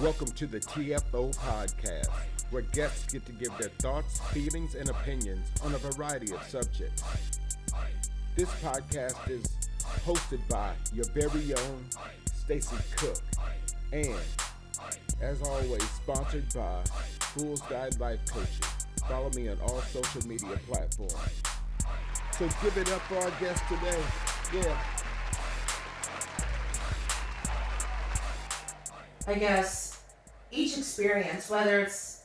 Welcome to the TFO podcast, where guests get to give their thoughts, feelings, and opinions on a variety of subjects. This podcast is hosted by your very own Stacy Cook, and as always, sponsored by Fool's Guide Life Coaching. Follow me on all social media platforms. So give it up for our guest today. Yeah. I guess each experience, whether it's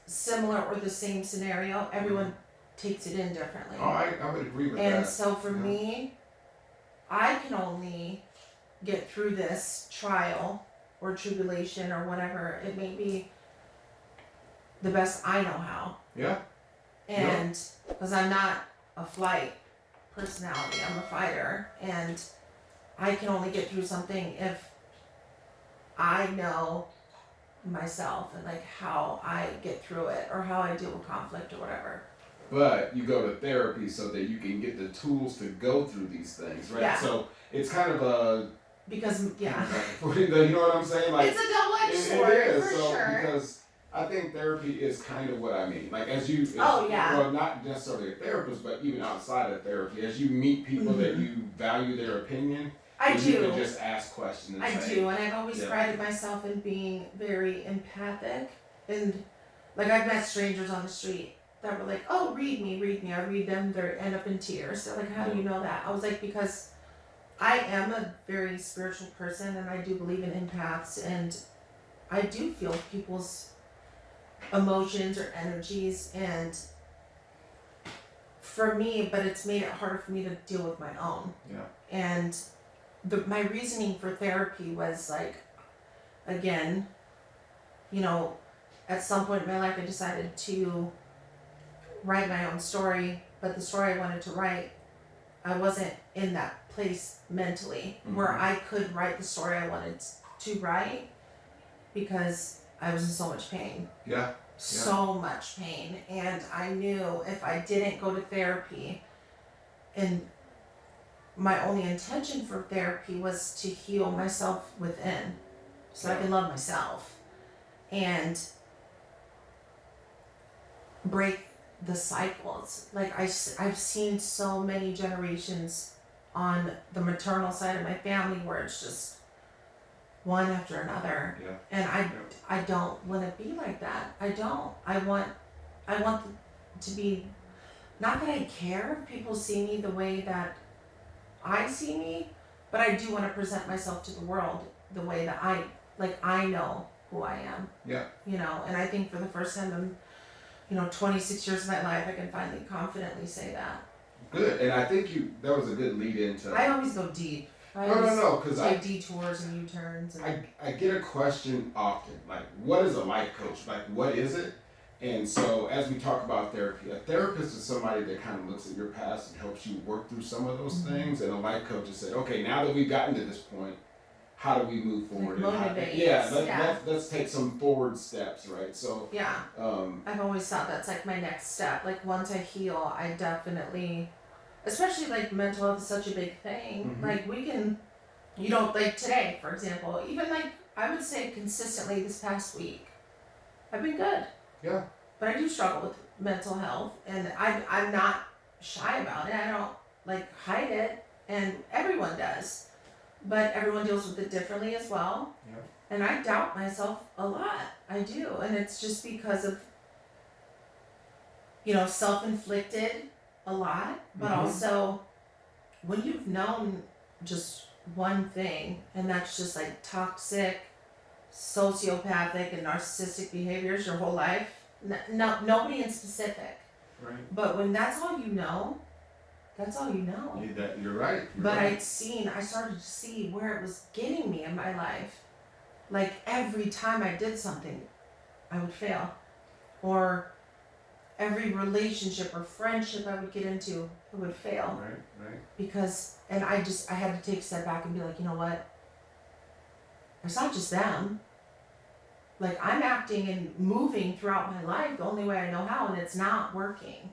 similar or the same scenario, everyone takes it in differently. Oh, I would agree with that. And so for me, I can only get through this trial or tribulation or whatever it may be the best I know how. Yeah. And because I'm not a flight personality, I'm a fighter, and I can only get through something if I know myself and like how I get through it or how I deal with conflict or whatever. But you go to therapy so that you can get the tools to go through these things, right? Yeah. So it's kind of a because you know what I'm saying? Like it's a double-edged sword it is. for So sure. because I think therapy is kind of what I mean. Like yeah. Well, not necessarily a therapist, but even outside of therapy, as you meet people that you value their opinion. I do. You can just ask questions. I do, and I've always prided myself in being very empathic. And like I've met strangers on the street that were like, "Oh, read me." I read them, they end up in tears. They're like, "How do you know that?" I was like, "Because I am a very spiritual person, and I do believe in empaths, and I do feel people's emotions or energies, and for me, but it's made it harder for me to deal with my own." Yeah. And my reasoning for therapy was like, again, at some point in my life I decided to write my own story, but the story I wanted to write, I wasn't in that place mentally where I could write the story I wanted to write because I was in so much pain. Yeah. So much pain. And I knew if I didn't go to therapy, and my only intention for therapy was to heal myself within so I can love myself and break the cycles. Like I've seen so many generations on the maternal side of my family where it's just one after another. Yeah. And I don't want to be like that. I don't. I want to be, not that I care if people see me the way that I see me, but I do want to present myself to the world the way that I know who I am. Yeah. And I think for the first time in 26 years of my life, I can finally confidently say that. Good, and I think that was a good lead into. I always go deep. No, because I take detours and U-turns. I get a question often, like, what is a life coach? Like, what is it? And so, as we talk about therapy, a therapist is somebody that kind of looks at your past and helps you work through some of those things. And a life coach has said, okay, now that we've gotten to this point, how do we move forward? Let's take some forward steps, right? So I've always thought that's like my next step. Like once I heal, I definitely, especially like mental health is such a big thing. Like we can, like today, for example, even like I would say consistently this past week, I've been good. Yeah. But I do struggle with mental health, and I'm not shy about it. I don't like hide it, and everyone does. But everyone deals with it differently as well. Yeah. And I doubt myself a lot. I do. And it's just because of, self-inflicted a lot, but also when you've known just one thing, and that's just like toxic, sociopathic, and narcissistic behaviors your whole life. Nobody in specific. Right. But when that's all you know, that's all you know. You're right. But I started to see where it was getting me in my life. Like every time I did something, I would fail. Or every relationship or friendship I would get into, it would fail. Right. Because, and I had to take a step back and be like, you know what? It's not just them. Like I'm acting and moving throughout my life the only way I know how, and it's not working.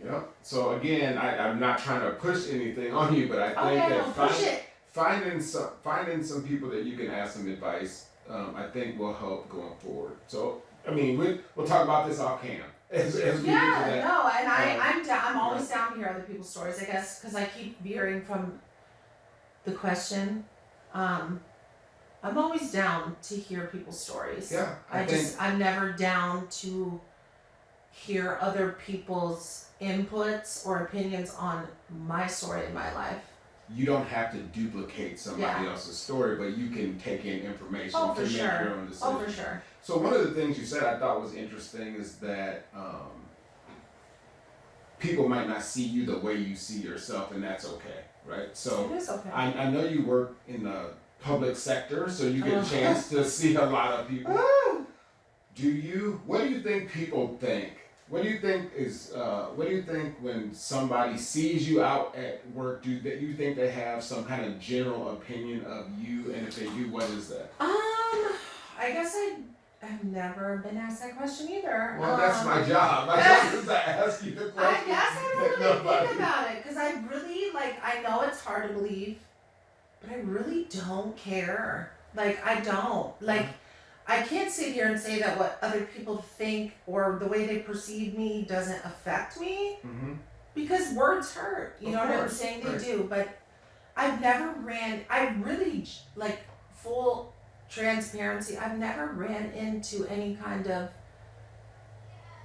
Yep. So again, I'm not trying to push anything on you, but I think that finding some people that you can ask some advice I think will help going forward. So, I mean, we'll talk about this off cam as we get to Yeah, that. no, and I'm down. I'm always down to hear other people's stories. I guess because I keep veering from the question. I'm always down to hear people's stories. Yeah, I'm never down to hear other people's inputs or opinions on my story in my life. You don't have to duplicate somebody else's story, but you can take in information to make your own decision. Oh, for sure. So one of the things you said I thought was interesting is that people might not see you the way you see yourself, and that's okay, right? So it is okay. I know you work in the public sector, so you get a chance to see a lot of people. What do you think people think? What do you think when somebody sees you out at work? Do you think they have some kind of general opinion of you? And if they do, what is that? I guess I've never been asked that question either. Well, that's my job. My job is to ask you the question. I guess I don't really think about it because I really I know it's hard to believe, but I really don't care. I don't I can't sit here and say that what other people think or the way they perceive me doesn't affect me, because words hurt. You know what I'm saying? They do, but I've never full transparency, I've never ran into any kind of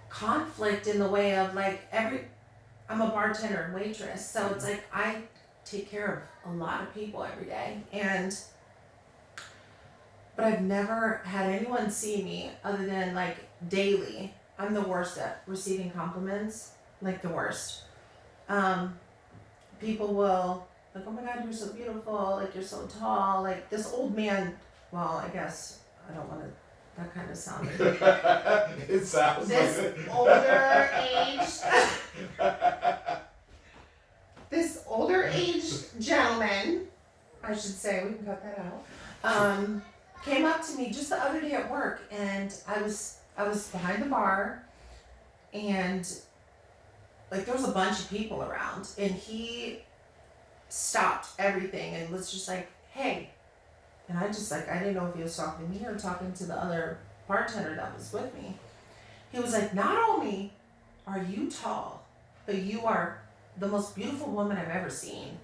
conflict in the way of I'm a bartender and waitress, so it's I take care of a lot of people every day, but I've never had anyone see me other than daily. I'm the worst at receiving compliments, the worst. People will oh my God, you're so beautiful, you're so tall, this old man. Well, I guess I don't want to. That kind of sounded. It sounds this older aged gentleman, I should say, we can cut that out. Came up to me just the other day at work, and I was behind the bar, and there was a bunch of people around, and he stopped everything and was just hey. And I just I didn't know if he was talking to me or talking to the other bartender that was with me. He was not only are you tall, but you are the most beautiful woman I've ever seen.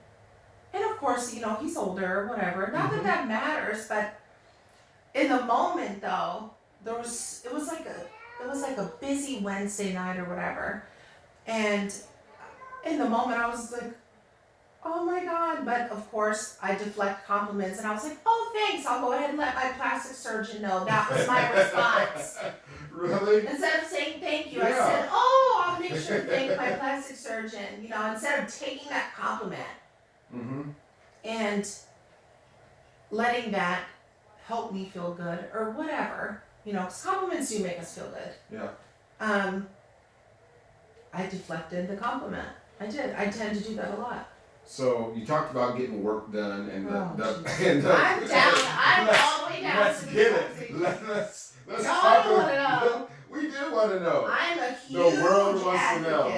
And of course, he's older, whatever. Not that matters, but in the moment though, it was like a busy Wednesday night or whatever. And in the moment I was oh my God, but of course I deflect compliments and I was oh thanks, I'll go ahead and let my plastic surgeon know. That was my response. Really? Instead of saying thank you, I said, oh, I'll make sure to thank my plastic surgeon, instead of taking that compliment. And letting that help me feel good or whatever, because compliments do make us feel good. Yeah. I deflected the compliment. I did. I tend to do that a lot. So you talked about getting work done and I'm down. I'm all the way down. Let's get it. Let's Y'all talk want to know. We do want to know. I'm a huge The world wants advocate. to know.